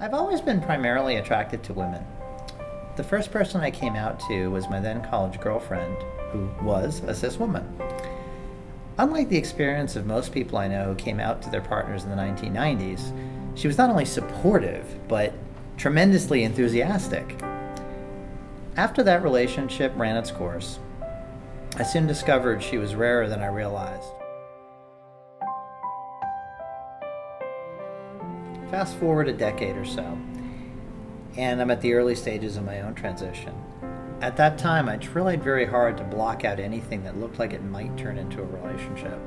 I've always been primarily attracted to women. The first person I came out to was my then college girlfriend, who was a cis woman. Unlike the experience of most people I know who came out to their partners in the 1990s, she was not only supportive, but tremendously enthusiastic. After that relationship ran its course, I soon discovered she was rarer than I realized. Fast forward a decade or so, and I'm at the early stages of my own transition. At that time, I tried very hard to block out anything that looked like it might turn into a relationship.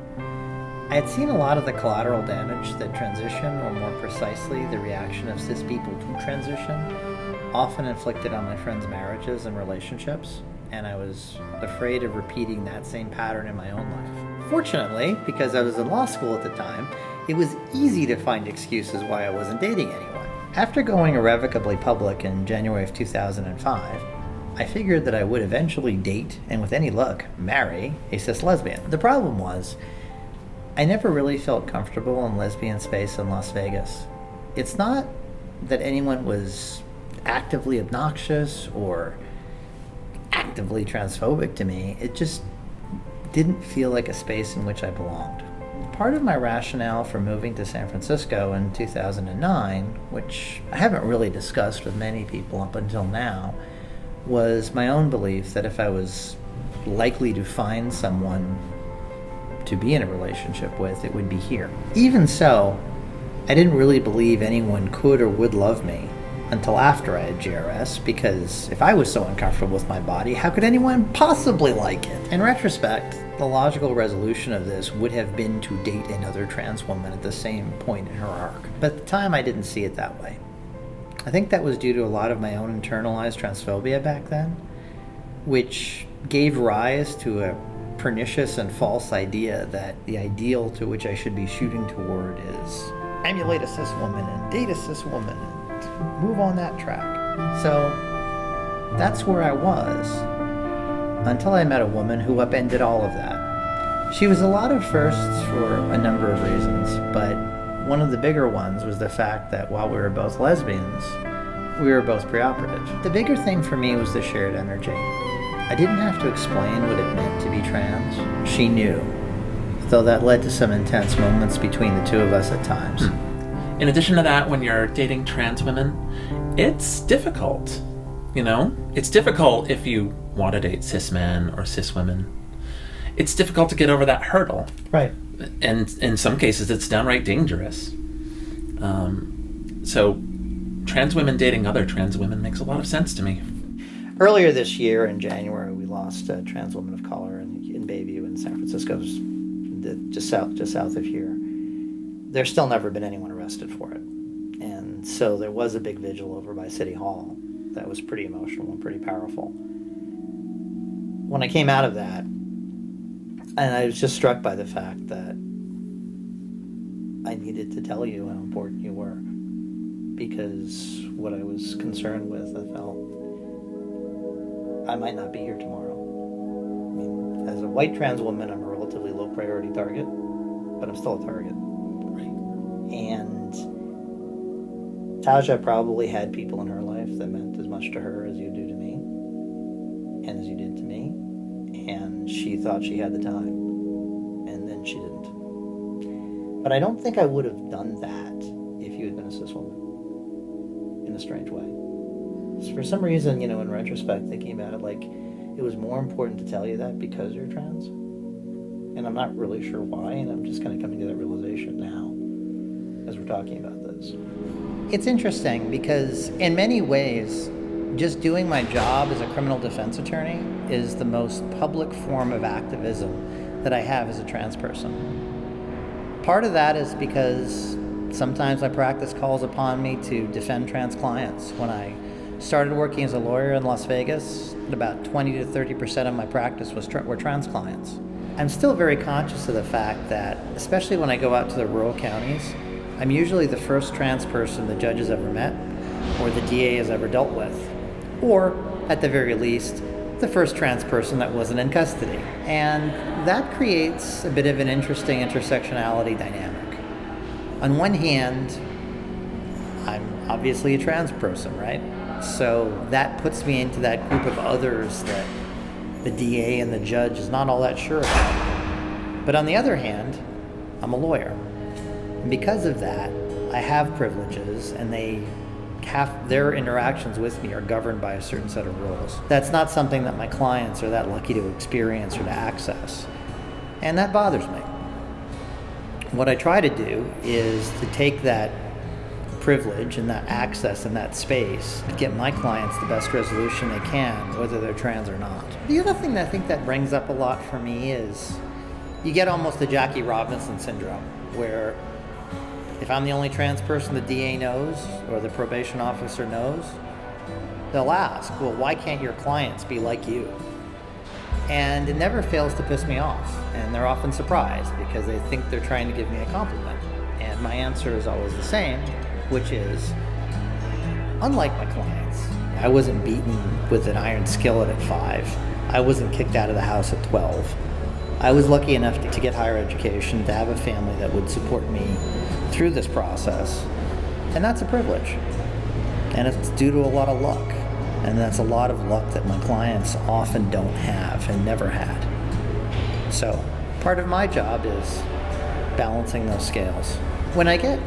I had seen a lot of the collateral damage that transition, or more precisely, the reaction of cis people to transition, often inflicted on my friends' marriages and relationships, and I was afraid of repeating that same pattern in my own life. Fortunately, because I was in law school at the time, it was easy to find excuses why I wasn't dating anyone. After going irrevocably public in January of 2005, I figured that I would eventually date, and with any luck, marry a cis lesbian. The problem was, I never really felt comfortable in lesbian space in Las Vegas. It's not that anyone was actively obnoxious or actively transphobic to me, it just didn't feel like a space in which I belonged. Part of my rationale for moving to San Francisco in 2009, which I haven't really discussed with many people up until now, was my own belief that if I was likely to find someone to be in a relationship with, it would be here. Even so, I didn't really believe anyone could or would love me until after I had GRS, because if I was so uncomfortable with my body, how could anyone possibly like it? In retrospect, the logical resolution of this would have been to date another trans woman at the same point in her arc. But at the time, I didn't see it that way. I think that was due to a lot of my own internalized transphobia back then, which gave rise to a pernicious and false idea that the ideal to which I should be shooting toward is emulate a cis woman and date a cis woman and move on that track. So that's where I was, until I met a woman who upended all of that. She was a lot of firsts for a number of reasons, but one of the bigger ones was the fact that while we were both lesbians, we were both preoperative. The bigger thing for me was the shared energy. I didn't have to explain what it meant to be trans. She knew, though that led to some intense moments between the two of us at times. In addition to that, when you're dating trans women, it's difficult. It's difficult if you want to date cis men or cis women. It's difficult to get over that hurdle. Right. And in some cases, it's downright dangerous. So trans women dating other trans women makes a lot of sense to me. Earlier this year, in January, we lost a trans woman of color in Bayview in San Francisco, just south of here. There's still never been anyone arrested for it. And so there was a big vigil over by City Hall that was pretty emotional and pretty powerful. When I came out of that, and I was just struck by the fact that I needed to tell you how important you were, because what I was concerned with, I felt I might not be here tomorrow. I mean, as a white trans woman, I'm a relatively low priority target, but I'm still a target. Right. And Taja probably had people in her life that meant as much to her as you do to me, and as you did to me, and she thought she had the time, and then she didn't. But I don't think I would have done that if you had been a cis woman, in a strange way. For some reason, in retrospect, thinking about it, it was more important to tell you that because you're trans. And I'm not really sure why, and I'm just kind of coming to that realization now as we're talking about this. It's interesting because in many ways, just doing my job as a criminal defense attorney is the most public form of activism that I have as a trans person. Part of that is because sometimes my practice calls upon me to defend trans clients. When I started working as a lawyer in Las Vegas, about 20 to 30% of my practice were trans clients. I'm still very conscious of the fact that, especially when I go out to the rural counties, I'm usually the first trans person the judge has ever met, or the DA has ever dealt with, or, at the very least, the first trans person that wasn't in custody. And that creates a bit of an interesting intersectionality dynamic. On one hand, I'm obviously a trans person, right? So that puts me into that group of others that the DA and the judge is not all that sure about. But on the other hand, I'm a lawyer. And because of that, I have privileges, and their interactions with me are governed by a certain set of rules. That's not something that my clients are that lucky to experience or to access. And that bothers me. What I try to do is to take that privilege and that access and that space to get my clients the best resolution they can, whether they're trans or not. The other thing that I think that brings up a lot for me is you get almost the Jackie Robinson syndrome, where if I'm the only trans person the DA knows or the probation officer knows, they'll ask, well, why can't your clients be like you? And it never fails to piss me off. And they're often surprised because they think they're trying to give me a compliment. And my answer is always the same, which is, unlike my clients, I wasn't beaten with an iron skillet at 5. I wasn't kicked out of the house at 12. I was lucky enough to get higher education, to have a family that would support me through this process. And that's a privilege. And it's due to a lot of luck. And that's a lot of luck that my clients often don't have and never had. So part of my job is balancing those scales. When I get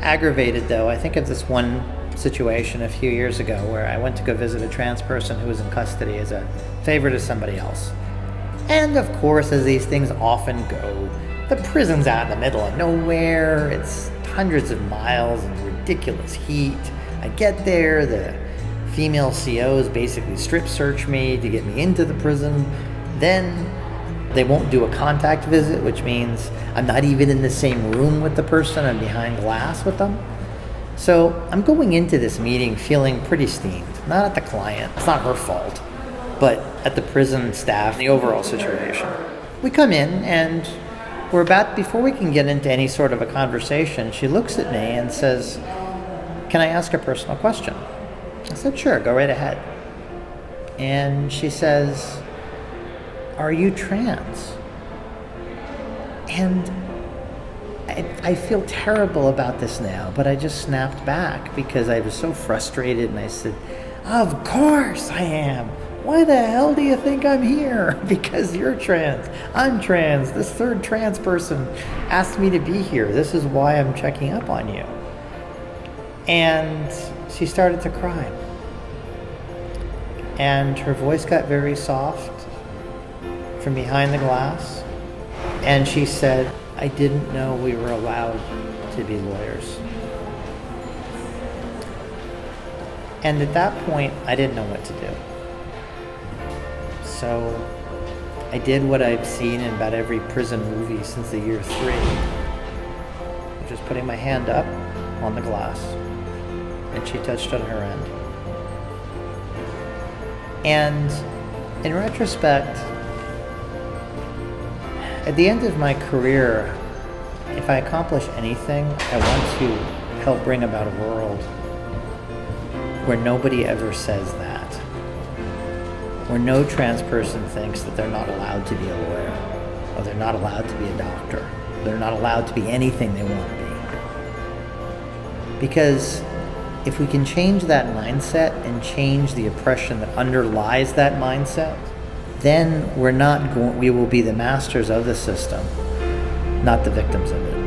aggravated, though, I think of this one situation a few years ago where I went to go visit a trans person who was in custody as a favor to somebody else. And of course, as these things often go, the prison's out in the middle of nowhere. It's hundreds of miles and ridiculous heat. I get there, the female COs basically strip search me to get me into the prison. Then they won't do a contact visit, which means I'm not even in the same room with the person. I'm behind glass with them. So I'm going into this meeting feeling pretty steamed. Not at the client, it's not her fault, but at the prison staff, the overall situation. We come in and before we can get into any sort of a conversation, she looks at me and says, "Can I ask a personal question?" I said, "Sure, go right ahead." And she says, "Are you trans?" And I feel terrible about this now, but I just snapped back because I was so frustrated, and I said, "Of course I am. Why the hell do you think I'm here? Because you're trans. I'm trans. This third trans person asked me to be here. This is why I'm checking up on you." And she started to cry. And her voice got very soft from behind the glass. And she said, "I didn't know we were allowed to be lawyers." And at that point, I didn't know what to do. So I did what I've seen in about every prison movie since the year 3, which is putting my hand up on the glass. And she touched on her end. And in retrospect, at the end of my career, if I accomplish anything, I want to help bring about a world where nobody ever says that. Where no trans person thinks that they're not allowed to be a lawyer, or they're not allowed to be a doctor, they're not allowed to be anything they want to be. Because if we can change that mindset and change the oppression that underlies that mindset, then we will be the masters of the system, not the victims of it.